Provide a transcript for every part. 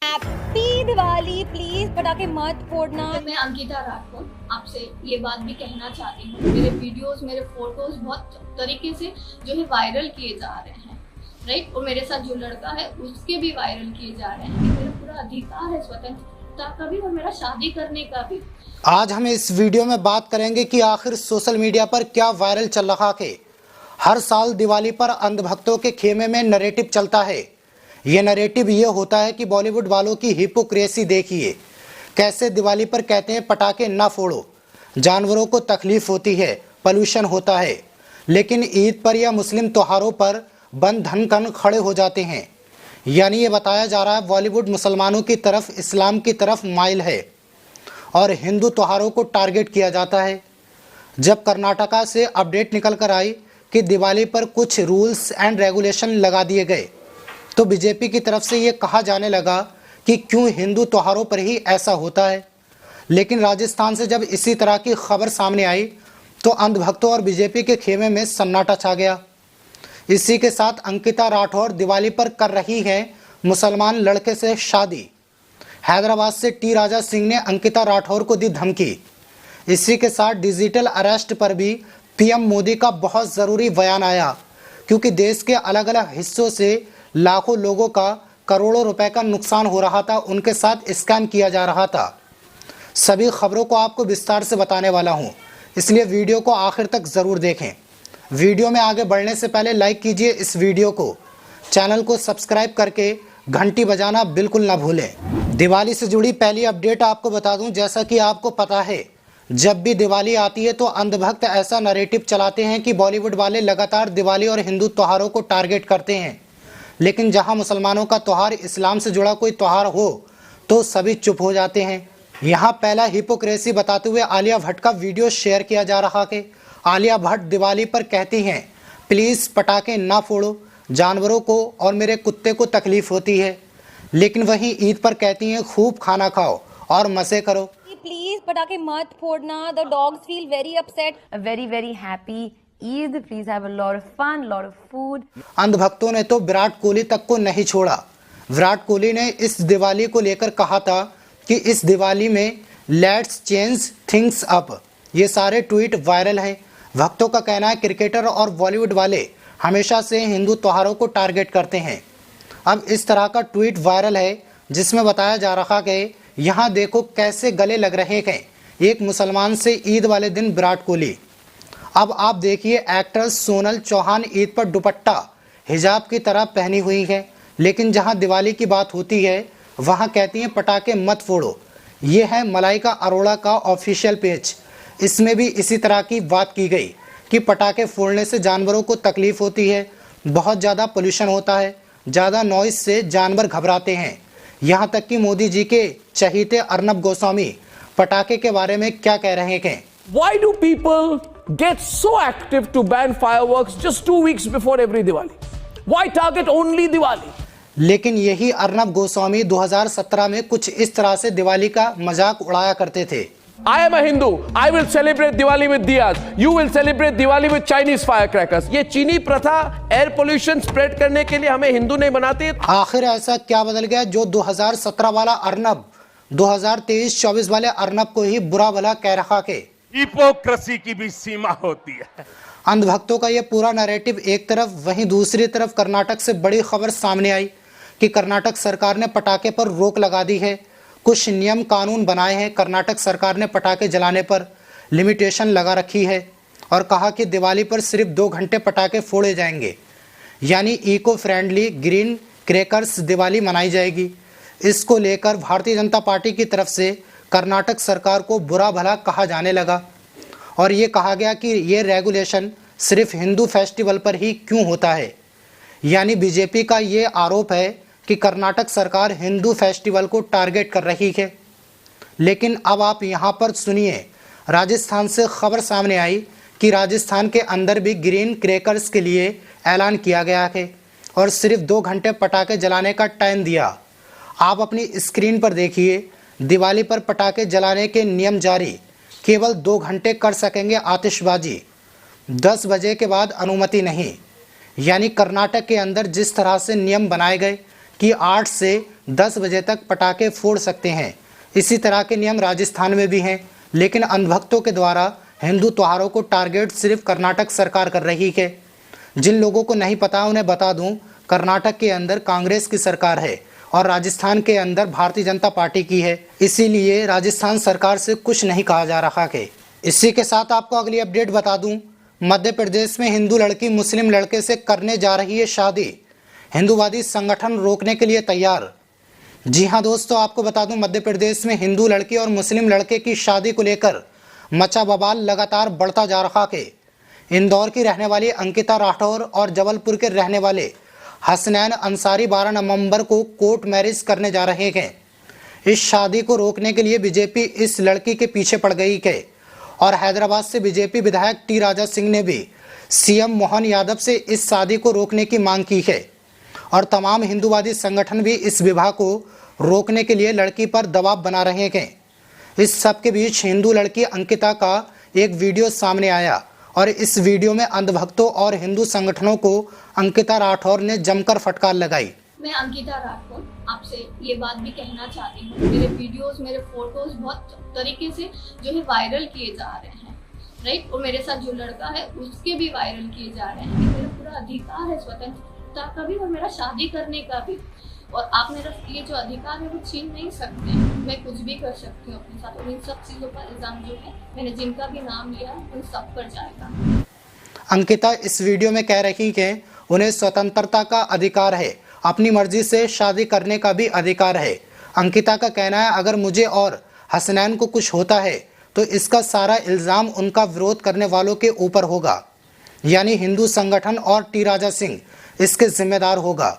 Happy Diwali. Please पटाखे मत फोड़ना। मैं अंकिता राठौर आपसे ये बात भी कहना चाहती हूँ, मेरे वीडियोस मेरे फोटोज बहुत तरीके से जो है वायरल किए जा रहे हैं, राइट। और मेरे साथ जो लड़का है उसके भी वायरल किए जा रहे हैं। मेरा पूरा अधिकार है स्वतंत्रता का भी और मेरा शादी करने का भी। आज हम इस वीडियो में बात करेंगे कि आखिर सोशल मीडिया पर क्या वायरल चल रहा है। हर साल दिवाली पर अंधभक्तों के खेमे में नैरेटिव चलता है। ये नैरेटिव ये होता है कि बॉलीवुड वालों की हिपोक्रेसी देखिए, कैसे दिवाली पर कहते हैं पटाखे ना फोड़ो, जानवरों को तकलीफ होती है, पोल्यूशन होता है, लेकिन ईद पर या मुस्लिम त्योहारों पर बंद धन कन खड़े हो जाते हैं। यानी ये बताया जा रहा है बॉलीवुड मुसलमानों की तरफ, इस्लाम की तरफ माइल है और हिंदू त्योहारों को टारगेट किया जाता है। जब कर्नाटका से अपडेट निकल कर आई कि दिवाली पर कुछ रूल्स एंड रेगुलेशन लगा दिए गए, तो बीजेपी की तरफ से ये कहा जाने लगा कि क्यों हिंदू त्योहारों पर ही ऐसा होता है। लेकिन राजस्थान से जब इसी तरह की खबर सामने आई तो अंधभक्तों और बीजेपी के खेमे में सन्नाटा छा गया। इसी के साथ अंकिता राठौर दिवाली पर कर रही हैं मुसलमान लड़के से शादी। हैदराबाद से टी राजा सिंह ने अंकिता राठौर को दी धमकी। इसी के साथ डिजिटल अरेस्ट पर भी पीएम मोदी का बहुत ज़रूरी बयान आया, क्योंकि देश के अलग अलग हिस्सों से लाखों लोगों का करोड़ों रुपए का नुकसान हो रहा था, उनके साथ स्कैम किया जा रहा था। सभी खबरों को आपको विस्तार से बताने वाला हूं, इसलिए वीडियो को आखिर तक ज़रूर देखें। वीडियो में आगे बढ़ने से पहले लाइक कीजिए इस वीडियो को, चैनल को सब्सक्राइब करके घंटी बजाना बिल्कुल ना भूलें। दिवाली से जुड़ी पहली अपडेट आपको बता दूं, जैसा कि आपको पता है जब भी दिवाली आती है तो अंधभक्त ऐसा नैरेटिव चलाते हैं कि बॉलीवुड वाले लगातार दिवाली और हिंदू त्योहारों को टारगेट करते हैं, लेकिन जहां मुसलमानों का त्यौहार, इस्लाम से जुड़ा कोई त्यौहार हो तो सभी चुप हो जाते हैं। यहां पहला हिपोक्रेसी बताते हुए आलिया भट्ट का वीडियो शेयर किया जा रहा है। आलिया भट्ट दिवाली पर कहती हैं प्लीज़ पटाखे ना फोड़ो, जानवरों को और मेरे कुत्ते को तकलीफ होती है, लेकिन वहीं ईद पर कहती हैं खूब खाना खाओ और मज़े करो। प्लीज पटाखे मत फोड़ना। The dogs feel very upset. very happy Eid. Please have a lot of fun, lot of food. अंधभक्तों ने तो विराट कोहली तक को नहीं छोड़ा। विराट कोहली ने इस दिवाली को लेकर कहा था कि इस दिवाली में लेट्स चेंज थिंग्स अप। ये सारे ट्वीट वायरल हैं। भक्तों का कहना है क्रिकेटर और बॉलीवुड वाले हमेशा से हिंदू त्योहारों को टारगेट करते हैं। अब इस तरह का ट्वीट वायरल है जिसमें बताया जा रहा है यहाँ देखो कैसे गले लग रहे हैं एक मुसलमान से ईद वाले दिन विराट कोहली। अब आप देखिए एक्ट्रेस सोनल चौहान ईद पर दुपट्टा हिजाब की तरह पहनी हुई है, लेकिन जहां दिवाली की बात होती है वहां कहती हैं पटाखे मत फोड़ो। ये है मलाइका अरोड़ा का ऑफिशियल पेज। इसमें भी इसी तरह की बात की गई कि पटाखे फोड़ने से जानवरों को तकलीफ होती है, बहुत ज़्यादा पोल्यूशन होता है, ज़्यादा नॉइज से जानवर घबराते हैं। यहाँ तक कि मोदी जी के चहीते अर्नब गोस्वामी पटाखे के बारे में क्या कह रहे हैं। Why do people get so active to ban fireworks just 2 weeks before every Diwali? Why target only Diwali? लेकिन यही अर्नब गोस्वामी 2017 में कुछ इस तरह से दिवाली का मजाक उड़ाया करते थे। I am a Hindu. I will celebrate Diwali with diyas. You will celebrate Diwali with Chinese firecrackers. ये चीनी प्रथा एयर पोल्यूशन स्प्रेड करने के लिए हमें हिंदू नहीं बनाते। आखिर ऐसा क्या बदल गया जो 2017 वाला अर्नब 2023-24 वाले अर्नब को ही बुरा भला कह रहा है। हिपोक्रेसी की भी सीमा होती है। अंधभक्तों का ये पूरा नैरेटिव एक तरफ, वहीं दूसरी तरफ कर्नाटक से बड़ी खबर सामने आई कि कर्नाटक सरकार ने पटाखे पर रोक लगा दी है। कुछ नियम कानून बनाए हैं। कर्नाटक सरकार ने पटाखे जलाने पर लिमिटेशन लगा रखी है और कहा कि दिवाली पर सिर्फ 2 घंटे पटाखे फोड़े जाएंगे, यानी eco friendly green crackers Diwali मनाई जाएगी। इसको लेकर भारतीय जनता पार्टी की तरफ से कर्नाटक सरकार को बुरा भला कहा जाने लगा और ये कहा गया कि ये रेगुलेशन सिर्फ हिंदू फेस्टिवल पर ही क्यों होता है। यानी बीजेपी का ये आरोप है कि कर्नाटक सरकार हिंदू फेस्टिवल को टारगेट कर रही है। लेकिन अब आप यहाँ पर सुनिए, राजस्थान से खबर सामने आई कि राजस्थान के अंदर भी ग्रीन क्रैकर्स के लिए ऐलान किया गया है और सिर्फ 2 घंटे पटाखे जलाने का टाइम दिया। आप अपनी स्क्रीन पर देखिए, दिवाली पर पटाखे जलाने के नियम जारी, केवल 2 घंटे कर सकेंगे आतिशबाजी, 10 बजे के बाद अनुमति नहीं। यानी कर्नाटक के अंदर जिस तरह से नियम बनाए गए कि 8 से 10 बजे तक पटाखे फोड़ सकते हैं। इसी तरह के नियम राजस्थान में भी हैं, लेकिन अंधभक्तों के द्वारा हिंदू त्योहारों को टारगेट सिर्फ कर्नाटक सरकार कर रही है। जिन लोगों को नहीं पता उन्हें बता दूं, कर्नाटक के अंदर कांग्रेस की सरकार है और राजस्थान के अंदर भारतीय जनता पार्टी की है, इसीलिए राजस्थान सरकार से कुछ नहीं कहा जा रहा है। इसी के साथ आपको अगली अपडेट बता दूं, मध्य प्रदेश में हिंदू लड़की मुस्लिम लड़के से करने जा रही है शादी, हिंदूवादी संगठन रोकने के लिए तैयार। जी हां दोस्तों, आपको बता दूं, मध्य प्रदेश में हिंदू लड़की और मुस्लिम लड़के की शादी को लेकर मचा बवाल लगातार बढ़ता जा रहा है। इंदौर की रहने वाली अंकिता राठौर और जबलपुर के रहने वाले हसनैन अंसारी 12 नवंबर को कोर्ट मैरिज करने जा रहे हैं। इस शादी को रोकने के लिए बीजेपी इस लड़की के पीछे पड़ गई है और हैदराबाद से बीजेपी विधायक टी राजा सिंह ने भी सीएम मोहन यादव से इस शादी को रोकने की मांग की है और तमाम हिंदूवादी संगठन भी इस विवाह को रोकने के लिए लड़की पर दबाव बना रहे हैं। इस सब के बीच हिंदू लड़की अंकिता का एक वीडियो सामने आया और इस वीडियो में अंधभक्तों और हिंदू संगठनों को अंकिता राठौर ने जमकर फटकार लगाई। मैं अंकिता राठौर आपसे ये बात भी कहना चाहती हूँ, मेरे वीडियोस, मेरे फोटोज बहुत तरीके से जो है वायरल किए जा रहे हैं, राइट। और मेरे साथ जो लड़का है उसके भी वायरल किए जा रहे हैं। मेरा पूरा अधिकार है स्वतंत्रता का भी और मेरा शादी करने का भी, और आप मेरा ये जो अधिकार है वो छीन नहीं सकते। मैं कुछ भी कर सकती हूँ अपने साथ, और इन सब चीज़ों का इल्ज़ाम जो है मैंने जिनका भी नाम लिया उन सब पर जाएगा। अंकिता इस वीडियो में कह रही है उन्हें स्वतंत्रता का अधिकार है, अपनी मर्जी से शादी करने का भी अधिकार है। अंकिता का कहना है अगर मुझे और हसनैन को कुछ होता है तो इसका सारा इल्ज़ाम उनका विरोध करने वालों के ऊपर होगा, यानी हिंदू संगठन और टी राजा सिंह इसके जिम्मेदार होगा।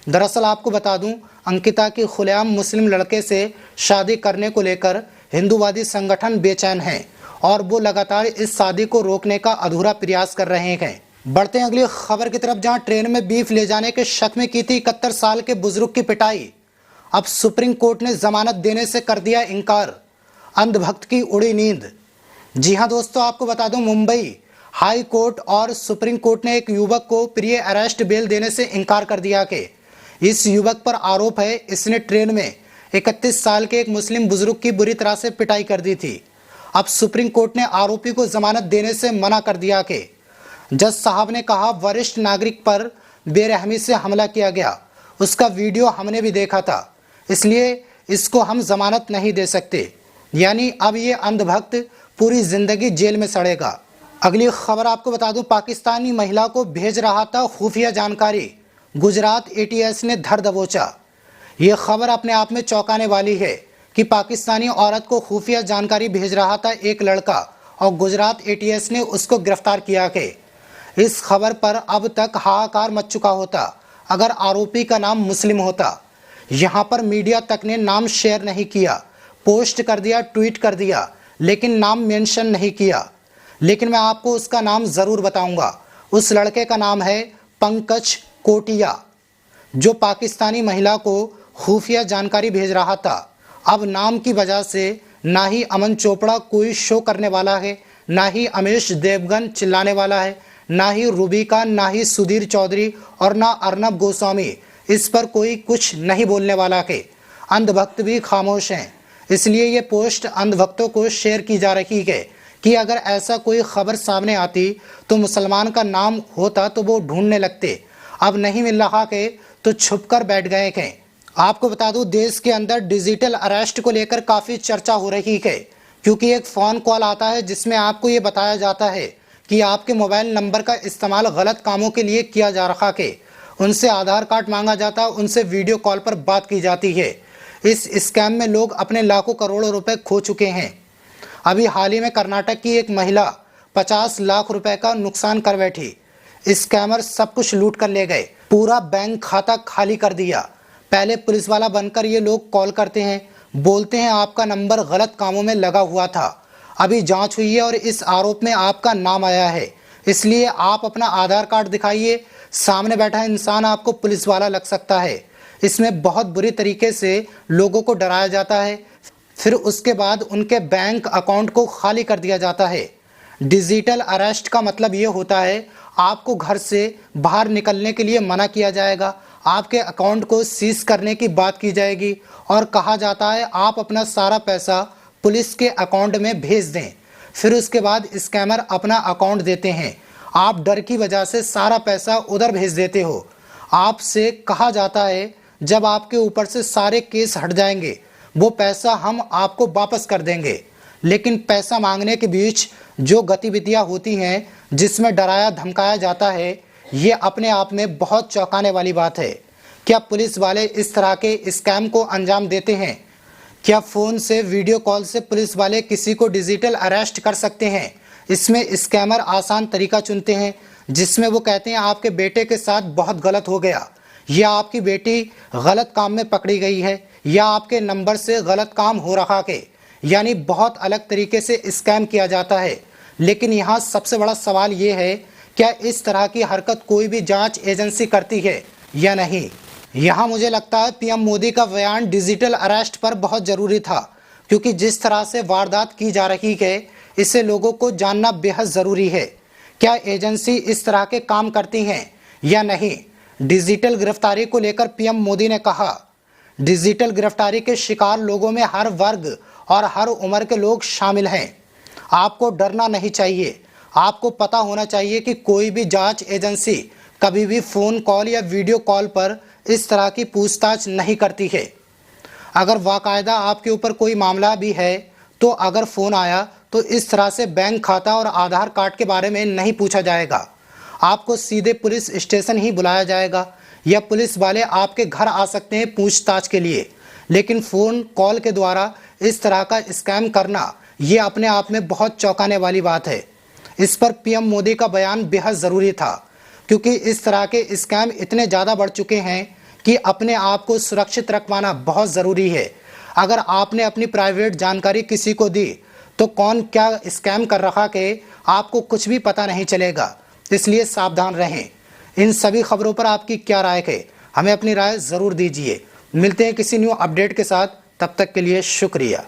दरअसल आपको बता दूं, अंकिता की खुलेआम मुस्लिम लड़के से शादी करने को लेकर हिंदूवादी संगठन बेचैन हैं और वो लगातार इस शादी को रोकने का अधूरा प्रयास कर रहे हैं। बढ़ते हैं अगली खबर की तरफ, जहां ट्रेन में बीफ ले जाने के शक में की थी 71 साल के बुजुर्ग की पिटाई। अब सुप्रीम कोर्ट ने जमानत देने से कर दिया इनकार, अंधभक्त की उड़ी नींद। जी हां दोस्तों, आपको बता दूं, मुंबई हाई कोर्ट और सुप्रीम कोर्ट ने एक युवक को प्री अरेस्ट बेल देने से इनकार कर दिया कि इस युवक पर आरोप है इसने ट्रेन में 31 साल के एक मुस्लिम बुजुर्ग की बुरी तरह से पिटाई कर दी थी। अब सुप्रीम कोर्ट ने आरोपी को जमानत देने से मना कर दिया कि जज साहब ने कहा वरिष्ठ नागरिक पर बेरहमी से हमला किया गया, उसका वीडियो हमने भी देखा था, इसलिए इसको हम जमानत नहीं दे सकते। यानी अब ये अंधभक्त पूरी जिंदगी जेल में सड़ेगा। अगली खबर आपको बता दूं, पाकिस्तानी महिला को भेज रहा था खुफिया जानकारी, गुजरात एटीएस ने धर दबोचा। ये खबर अपने आप में चौंकाने वाली है कि पाकिस्तानी औरत को खुफिया जानकारी भेज रहा था एक लड़का और गुजरात एटीएस ने उसको गिरफ्तार किया कि इस खबर पर अब तक हाहाकार मच चुका होता अगर आरोपी का नाम मुस्लिम होता। यहाँ पर मीडिया तक ने नाम शेयर नहीं किया, पोस्ट कर दिया, ट्वीट कर दिया, लेकिन नाम मेंशन नहीं किया। लेकिन मैं आपको उसका नाम ज़रूर बताऊंगा। उस लड़के का नाम है पंकज कोटिया, जो पाकिस्तानी महिला को खुफिया जानकारी भेज रहा था। अब नाम की वजह से ना ही अमन चोपड़ा कोई शो करने वाला है, ना ही अमीश देवगन चिल्लाने वाला है, ना ही रूबिका, ना ही सुधीर चौधरी और ना अर्नब गोस्वामी इस पर कोई कुछ नहीं बोलने वाला है। अंधभक्त भी खामोश हैं, इसलिए ये पोस्ट अंधभक्तों को शेयर की जा रही है कि अगर ऐसा कोई खबर सामने आती तो मुसलमान का नाम होता तो वो ढूंढने लगते। अब नहीं मिल रहा है तो छुप कर बैठ गए हैं। आपको बता दूं, देश के अंदर डिजिटल अरेस्ट को लेकर काफ़ी चर्चा हो रही है, क्योंकि एक फ़ोन कॉल आता है जिसमें आपको ये बताया जाता है कि आपके मोबाइल नंबर का इस्तेमाल गलत कामों के लिए किया जा रहा है। उनसे आधार कार्ड मांगा जाता है, उनसे वीडियो कॉल पर बात की जाती है। इस स्कैम में लोग अपने लाखों करोड़ों रुपए खो चुके हैं। अभी हाल ही में कर्नाटक की एक महिला 50 लाख रुपए का नुकसान कर बैठी। स्कैमर सब कुछ लूट कर ले गए, पूरा बैंक खाता खाली कर दिया। पहले पुलिस वाला बनकर ये लोग कॉल करते हैं, बोलते हैं आपका नंबर गलत कामों में लगा हुआ था, अभी जांच हुई है और इस आरोप में आपका नाम आया है, इसलिए आप अपना आधार कार्ड दिखाइए। सामने बैठा इंसान आपको पुलिस वाला लग सकता है। इसमें बहुत बुरी तरीके से लोगों को डराया जाता है, फिर उसके बाद उनके बैंक अकाउंट को खाली कर दिया जाता है। डिजिटल अरेस्ट का मतलब ये होता है आपको घर से बाहर निकलने के लिए मना किया जाएगा, आपके अकाउंट को सीज करने की बात की जाएगी और कहा जाता है आप अपना सारा पैसा पुलिस के अकाउंट में भेज दें। फिर उसके बाद स्कैमर अपना अकाउंट देते हैं। आप डर की वजह से सारा पैसा उधर भेज देते हो। आपसे कहा जाता है जब आपके ऊपर से सारे केस हट जाएंगे वो पैसा हम आपको वापस कर देंगे। लेकिन पैसा मांगने के बीच जो गतिविधियां होती हैं जिसमें डराया धमकाया जाता है, ये अपने आप में बहुत चौंकाने वाली बात है। क्या पुलिस वाले इस तरह के स्कैम को अंजाम देते हैं? क्या फ़ोन से वीडियो कॉल से पुलिस वाले किसी को डिजिटल अरेस्ट कर सकते हैं? इसमें स्कैमर आसान तरीका चुनते हैं जिसमें वो कहते हैं आपके बेटे के साथ बहुत गलत हो गया, या आपकी बेटी गलत काम में पकड़ी गई है, या आपके नंबर से गलत काम हो रहा है। यानी बहुत अलग तरीके से स्कैम किया जाता है। लेकिन यहाँ सबसे बड़ा सवाल ये है, क्या इस तरह की हरकत कोई भी जांच एजेंसी करती है या नहीं? यहाँ मुझे लगता है पीएम मोदी का बयान डिजिटल अरेस्ट पर बहुत ज़रूरी था, क्योंकि जिस तरह से वारदात की जा रही है इसे लोगों को जानना बेहद ज़रूरी है। क्या एजेंसी इस तरह के काम करती हैं या नहीं? डिजिटल गिरफ्तारी को लेकर पीएम मोदी ने कहा, डिजिटल गिरफ्तारी के शिकार लोगों में हर वर्ग और हर उम्र के लोग शामिल हैं। आपको डरना नहीं चाहिए। आपको पता होना चाहिए कि कोई भी जांच एजेंसी कभी भी फ़ोन कॉल या वीडियो कॉल पर इस तरह की पूछताछ नहीं करती है। अगर बाकायदा आपके ऊपर कोई मामला भी है तो अगर फ़ोन आया तो इस तरह से बैंक खाता और आधार कार्ड के बारे में नहीं पूछा जाएगा। आपको सीधे पुलिस स्टेशन ही बुलाया जाएगा या पुलिस वाले आपके घर आ सकते हैं पूछताछ के लिए। लेकिन फ़ोन कॉल के द्वारा इस तरह का स्कैम करना ये अपने आप में बहुत चौंकाने वाली बात है। इस पर पीएम मोदी का बयान बेहद ज़रूरी था, क्योंकि इस तरह के स्कैम इतने ज़्यादा बढ़ चुके हैं कि अपने आप को सुरक्षित रखवाना बहुत ज़रूरी है। अगर आपने अपनी प्राइवेट जानकारी किसी को दी तो कौन क्या स्कैम कर रहा है आपको कुछ भी पता नहीं चलेगा। इसलिए सावधान रहें। इन सभी खबरों पर आपकी क्या राय है? हमें अपनी राय ज़रूर दीजिए। मिलते हैं किसी न्यू अपडेट के साथ, तब तक के लिए शुक्रिया।